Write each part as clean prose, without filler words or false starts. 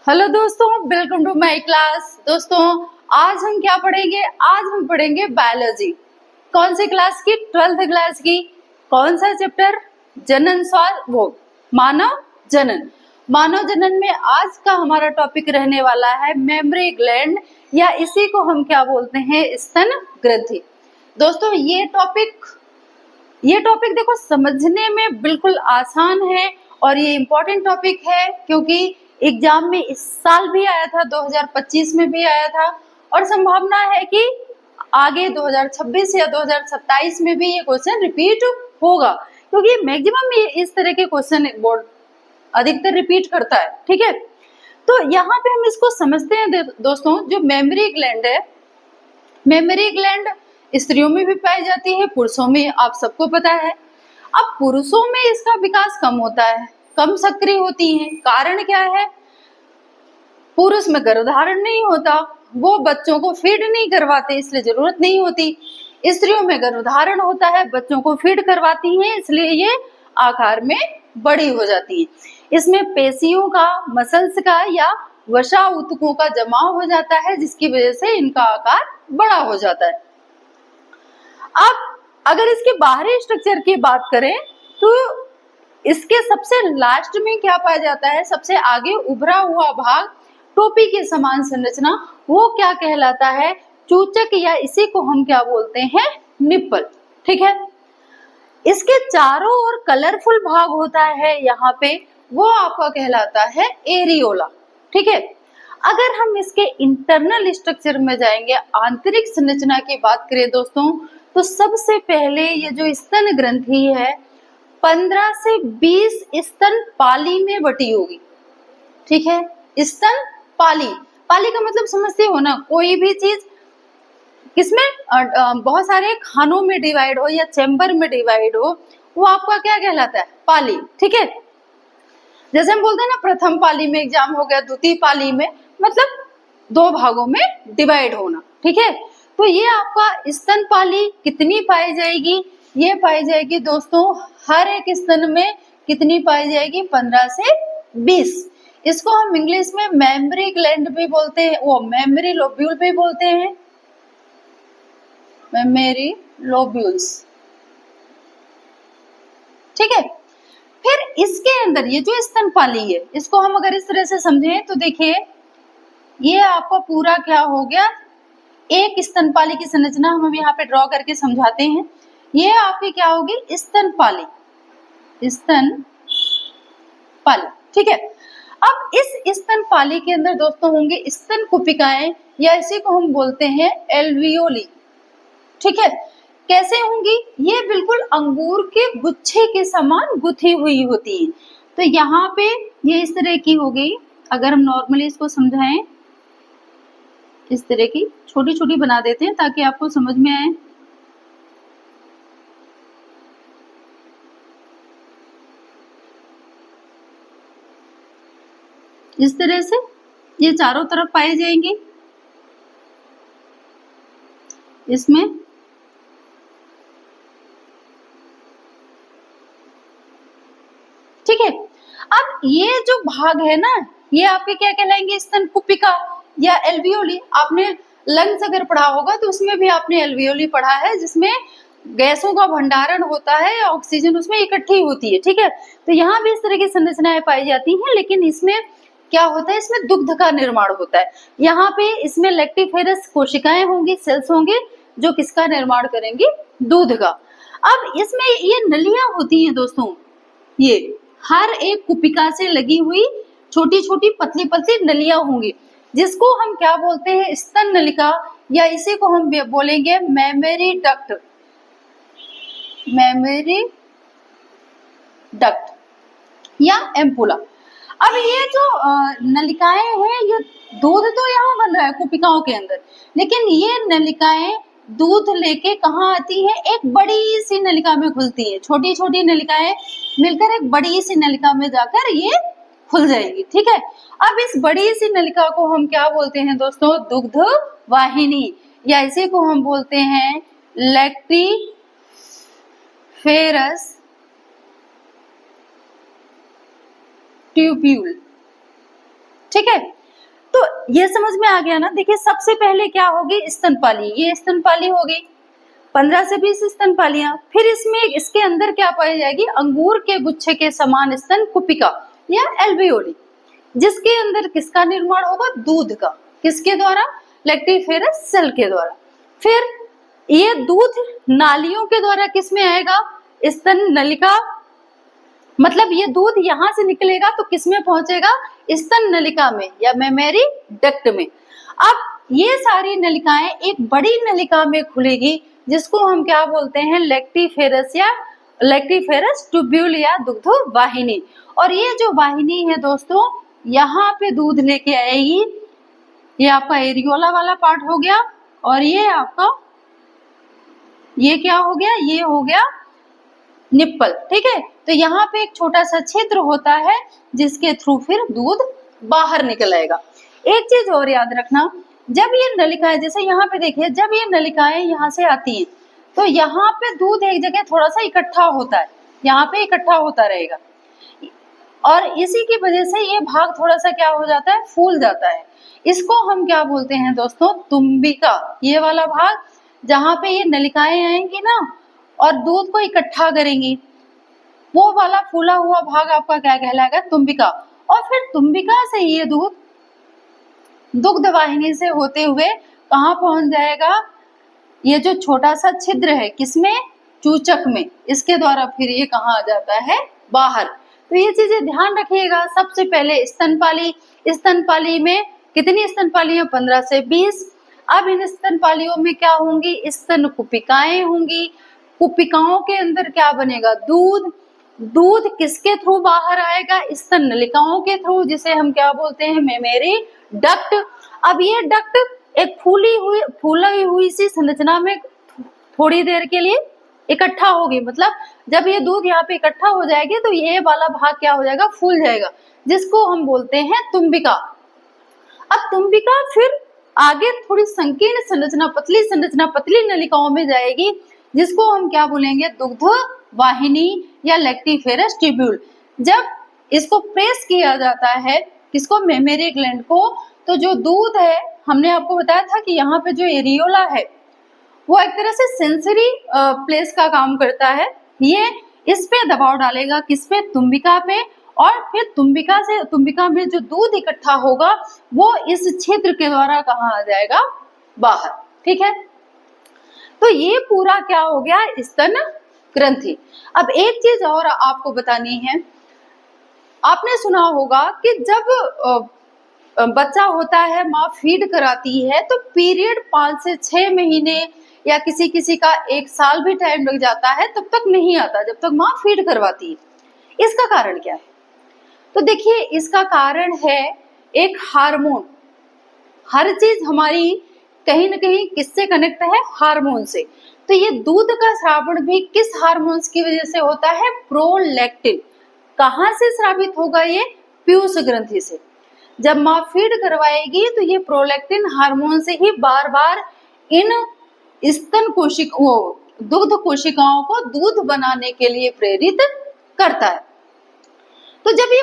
Hello दोस्तों, welcome to my class. दोस्तों, आज हम क्या पढ़ेंगे? आज हम पढ़ेंगे बायोलॉजी। कौन सी क्लास की? 12th क्लास की। कौन सा चैप्टर? जनन मानव जनन। मानव जनन में आज का हमारा टॉपिक रहने वाला है मेमोरी ग्लैंड, या इसी को हम क्या बोलते हैं? स्तन ग्रंथि। दोस्तों, ये टॉपिक देखो समझने में बिल्कुल आसान है और ये इम्पोर्टेंट टॉपिक है, क्योंकि एग्जाम में इस साल भी आया था, 2025 में भी आया था, और संभावना है कि आगे 2026 या 2027 में भी ये क्वेश्चन रिपीट होगा, क्योंकि मैक्सिमम इस तरह के क्वेश्चन बोर्ड अधिकतर रिपीट करता है। ठीक है, तो यहाँ पे हम इसको समझते हैं दोस्तों। जो मेमोरी ग्लैंड है, मेमोरी ग्लैंड स्त्रियों में भी पाई जाती है, पुरुषों में आप सबको पता है। अब पुरुषों में इसका विकास कम होता है, कम सक्रिय होती है। कारण क्या है? पुरुष में गर्भधारण नहीं होता, वो बच्चों को फीड नहीं करवाते, इसलिए जरूरत नहीं होती। स्त्रियों में गर्भधारण होता है, बच्चों को फीड करवाती हैं, इसलिए ये आकार में बड़ी हो जाती है। इसमें पेशियों का, मसल्स का या वसा ऊतकों का जमाव हो जाता है, जिसकी वजह से इनका आकार बड़ा हो जाता है। अब अगर इसके बाहरी स्ट्रक्चर की बात करें तो इसके सबसे लास्ट में क्या पाया जाता है? सबसे आगे उभरा हुआ भाग, टोपी के समान संरचना, वो क्या कहलाता है? चूचक, या इसी को हम क्या बोलते हैं? निप्पल। ठीक है, इसके चारों ओर कलरफुल भाग होता है यहाँ पे, वो आपका कहलाता है एरियोला। ठीक है, अगर हम इसके इंटरनल स्ट्रक्चर में जाएंगे, आंतरिक संरचना की बात करें दोस्तों, तो सबसे पहले ये जो स्तन ग्रंथि है 15 से 20 स्तन पाली में बटी होगी। ठीक है, स्तन पाली, पाली का मतलब समझते हो ना? कोई भी चीज किसमें बहुत सारे खानों में डिवाइड हो या चैम्बर में डिवाइड हो, वो आपका क्या कहलाता है? पाली। ठीक है, जैसे हम बोलते हैं ना प्रथम पाली में एग्जाम हो गया, द्वितीय पाली में, मतलब 2 भागों में डिवाइड होना। ठीक है, तो ये आपका स्तन पाली कितनी पाई जाएगी? ये पाई जाएगी दोस्तों हर एक स्तन में। कितनी पाई जाएगी? 15 से 20। इसको हम इंग्लिश में मेमोरी ग्लैंड भी बोलते हैं, वो मेमोरी लोब्यूल भी बोलते हैं, मेमोरी लोब्यूल्स। ठीक है, फिर इसके अंदर ये जो स्तनपाली है, इसको हम अगर इस तरह से समझें तो देखिए, ये आपका पूरा क्या हो गया? एक स्तनपाली की संरचना हम यहाँ पे ड्रॉ करके समझाते हैं। ये आपकी क्या होगी? स्तनपाली, स्तनपाली। ठीक है, अब इस स्तनपाली के अंदर दोस्तों होंगे स्तन कुपिकाएं, या इसी को हम बोलते हैं एल्वियोली। ठीक है, कैसे होंगी? ये बिल्कुल अंगूर के गुच्छे के समान गुथी हुई होती है। तो यहाँ पे ये इस तरह की हो गई। अगर हम नॉर्मली इसको समझाएं, इस तरह की छोटी छोटी बना देते हैं ताकि आपको समझ में आए। इस तरह से ये चारों तरफ पाए जाएंगे इसमें। ठीक है, अब ये जो भाग है ना, ये आपके क्या कहलाएंगे? स्तन कुपिका या एल्वियोली। आपने लंग्स अगर पढ़ा होगा तो उसमें भी आपने एल्वियोली पढ़ा है, जिसमें गैसों का भंडारण होता है, ऑक्सीजन उसमें इकट्ठी होती है। ठीक है, तो यहाँ भी इस तरह की संरचनाएं पाई जाती हैं, लेकिन इसमें क्या होता है? इसमें दुग्ध का निर्माण होता है। यहाँ पे इसमें लैक्टिफेरस कोशिकाएं होंगी, सेल्स होंगे, जो किसका निर्माण करेंगी? दूध का। अब इसमें ये नलियां होती हैं दोस्तों, ये हर एक कुपिका से लगी हुई छोटी छोटी पतली पतली नलियां होंगी, जिसको हम क्या बोलते हैं? स्तन नलिका, या इसी को हम बोलेंगे मेमोरी डक्ट, मेमोरी डक्ट या एम्पुला। अब ये जो नलिकाएं हैं, ये दूध तो यहाँ बन रहा है कुपिकाओं के अंदर, लेकिन ये नलिकाएं दूध लेके कहाँ आती है? एक बड़ी सी नलिका में खुलती है। छोटी छोटी नलिकाएं मिलकर एक बड़ी सी नलिका में जाकर ये खुल जाएगी। ठीक है, अब इस बड़ी सी नलिका को हम क्या बोलते हैं दोस्तों? दुग्ध वाहिनी, या इसी को हम बोलते हैं लैक्टिफेरस ट्यूब्यूल। ठीक है, ये समझ में आ गया ना। देखिए सबसे पहले क्या होगी, स्तनपाली, ये स्तनपाली होगी, 15 से 20 स्तनपालियां। फिर इसमें इसके अंदर क्या पाई जाएगी, अंगूर के गुच्छे के समान स्तन कुपिका या एल्वियोली, जिसके अंदर किसका निर्माण होगा, दूध का। किसके द्वारा, लैक्टिफेरस सेल के द्वारा। फिर ये दूध नालियों के द्वारा किस में आएगा, स्तन नलिका, मतलब ये दूध यहाँ से निकलेगा तो किस में पहुंचेगा, स्तन नलिका में या मेमेरी डक्ट में। अब ये सारी नलिकाएं एक बड़ी नलिका में खुलेगी, जिसको हम क्या बोलते हैं, लैक्टिफेरस या लैक्टिफेरस ट्यूब्यूल या दुग्ध वाहिनी। और ये जो वाहिनी है दोस्तों, यहाँ पे दूध लेके आएगी। ये आपका एरियोला वाला पार्ट हो गया, और ये आपका ये क्या हो गया, ये हो गया निप्पल। ठीक है, तो यहाँ पे एक छोटा सा छिद्र होता है जिसके थ्रू फिर दूध बाहर निकल आएगा। एक चीज और याद रखना, जब ये नलिकाएं, जैसे यहाँ पे देखिए, जब ये नलिकाएं यहाँ से आती हैं तो यहाँ पे दूध एक जगह थोड़ा सा इकट्ठा होता है, यहाँ पे इकट्ठा होता रहेगा, और इसी की वजह से ये भाग थोड़ा सा क्या हो जाता है, फूल जाता है। इसको हम क्या बोलते हैं दोस्तों, तुम्बिका। ये वाला भाग जहाँ पे ये नलिकाएं आएंगी ना और दूध को इकट्ठा करेंगी, वो वाला फूला हुआ भाग आपका क्या कहलाएगा, तुम्बिका। और फिर तुम्बिका से ये दूध दुग्ध वाहिनी से होते हुए कहाँ पहुंच जाएगा, ये जो छोटा सा छिद्र है किसमें, चूचक में, इसके द्वारा फिर ये कहाँ आ जाता है, बाहर। तो ये चीजें ध्यान रखिएगा। सबसे पहले स्तनपाली, स्तनपाली में कितनी स्तनपालियां, 15 से 20। अब इन स्तनपालियों में क्या होंगी, स्तन कुपिकाएं होंगी। कुपिकाओं के अंदर क्या बनेगा, दूध। दूध किसके थ्रू बाहर आएगा, स्तन नलिकाओं के थ्रू, जिसे हम क्या बोलते हैं, मेमेरी डक्ट। अब ये डक्ट एक फूली हुई सी संरचना में थोड़ी देर के लिए इकट्ठा होगी, मतलब जब ये दूध यहाँ पे इकट्ठा हो जाएगी तो ये वाला भाग क्या हो जाएगा, फूल जाएगा, जिसको हम बोलते हैं तुम्बिका। अब तुम्बिका फिर आगे थोड़ी संकीर्ण संरचना, पतली नलिकाओं में जाएगी, जिसको हम क्या बोलेंगे, दुग्ध वाहिनी या लैक्टिफेरस ट्यूब्यूल। जब इसको प्रेस किया जाता है, किसको, मेमेरी ग्लैंड को, तो जो दूध है, हमने आपको बताया था कि यहाँ पे जो एरियोला है वो एक तरह से सेंसरी प्लेस का काम करता है। ये इस पे दबाव डालेगा, किस पे, तुम्बिका पे, और फिर तुम्बिका में जो दूध इकट्ठा होगा वो इस छिद्र के द्वारा कहाँ आ जाएगा, बाहर। ठीक है, तो ये पूरा क्या हो गया, स्तन ग्रंथि। अब एक चीज और आपको बतानी है, आपने सुना होगा कि जब बच्चा होता है, माँ फीड कराती है, तो पीरियड 5 से 6 महीने या किसी का 1 साल भी टाइम लग जाता है, तब तक नहीं आता, जब तक माँ फीड करवाती है। इसका कारण क्या है, तो देखिए इसका कारण है एक हार्मोन। हर चीज हमारी कहीं न कहीं किससे कनेक्ट है, हार्मोन से। तो ये दूध का स्रावण भी किस हार्मोन्स की वजह से होता है, प्रोलैक्टिन। कहाँ से स्रावित होगा ये, पीयूष ग्रंथि से। जब माँ फीड करवाएगी तो ये प्रोलैक्टिन हार्मोन से ही बार बार इन स्तन दुग्ध कोशिकाओं को दूध बनाने के लिए प्रेरित करता है। तो जब ये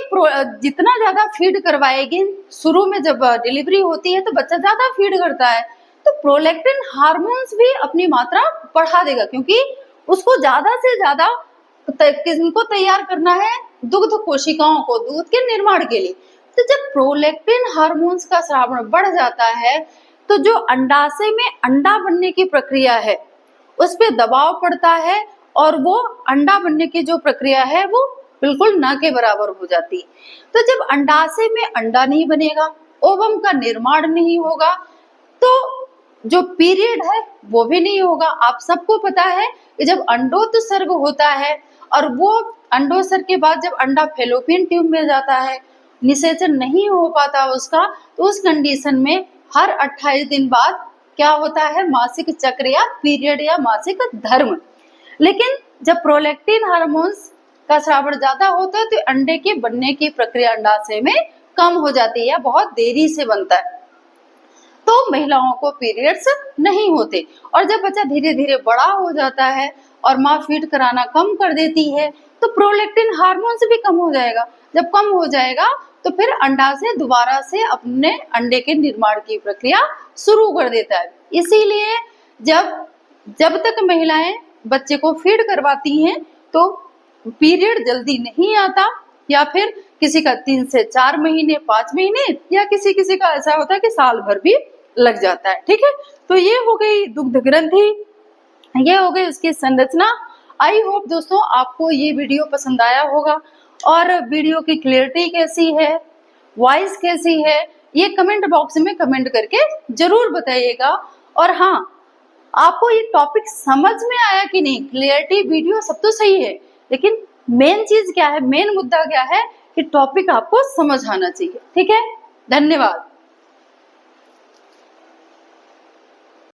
जितना ज्यादा फीड करवाएगी, शुरू में जब डिलीवरी होती है तो बच्चा ज्यादा फीड करता है, तो प्रोलैक्टिन हार्मोन्स भी अपनी मात्रा बढ़ा देगा, क्योंकि उसको ज्यादा से ज्यादा किनको तैयार करना है, दुग्ध कोशिकाओं को दूध के निर्माण के लिए। तो जब प्रोलैक्टिन हार्मोन्स का स्रावण बढ़ जाता है तो जो अंडाशय में अंडा बनने की प्रक्रिया है उस पर दबाव पड़ता है, और वो अंडा बनने की जो प्रक्रिया है वो बिल्कुल ना के बराबर हो जाती है। तो जब अंडाशय में अंडा नहीं बनेगा, ओवम का निर्माण नहीं होगा, तो जो पीरियड है वो भी नहीं होगा। आप सबको पता है कि जब अंडोत्सर्ग होता है और वो अंडोत्सर्ग के बाद जब अंडा फैलोपियन ट्यूब में जाता है, निषेचन नहीं हो पाता उसका, तो उस कंडीशन में हर 28 दिन बाद क्या होता है, मासिक चक्र या पीरियड या मासिक धर्म। लेकिन जब प्रोलैक्टिन हार्मोन्स का स्रावण ज्यादा होता है तो अंडे के बनने की प्रक्रिया अंडाशय में कम हो जाती है, बहुत देरी से बनता है, तो महिलाओं को पीरियड्स नहीं होते। और जब बच्चा धीरे धीरे बड़ा हो जाता है और माँ फीड कराना कम कर देती है, तो प्रोलैक्टिन हार्मोन भी कम हो जाएगा। जब कम हो जाएगा तो फिर अंडा से दोबारा से अपने अंडे के निर्माण की प्रक्रिया शुरू कर देता है। इसीलिए जब तक महिलाएं बच्चे को फीड करवाती हैं तो पीरियड जल्दी नहीं आता, या फिर किसी का 3 से 4 महीने, 5 महीने, या किसी का ऐसा होता है कि साल भर भी लग जाता है। ठीक है, तो ये हो गई दुग्ध ग्रंथि, ये हो गई उसकी संरचना। आई होप दोस्तों आपको ये वीडियो पसंद आया होगा, और वीडियो की क्लियरिटी कैसी है, वॉइस कैसी है, ये कमेंट बॉक्स में कमेंट करके जरूर बताइएगा। और हाँ, आपको ये टॉपिक समझ में आया कि नहीं, क्लियरिटी वीडियो सब तो सही है, लेकिन मेन चीज क्या है, मेन मुद्दा क्या है कि टॉपिक आपको समझ आना चाहिए। ठीक है, धन्यवाद।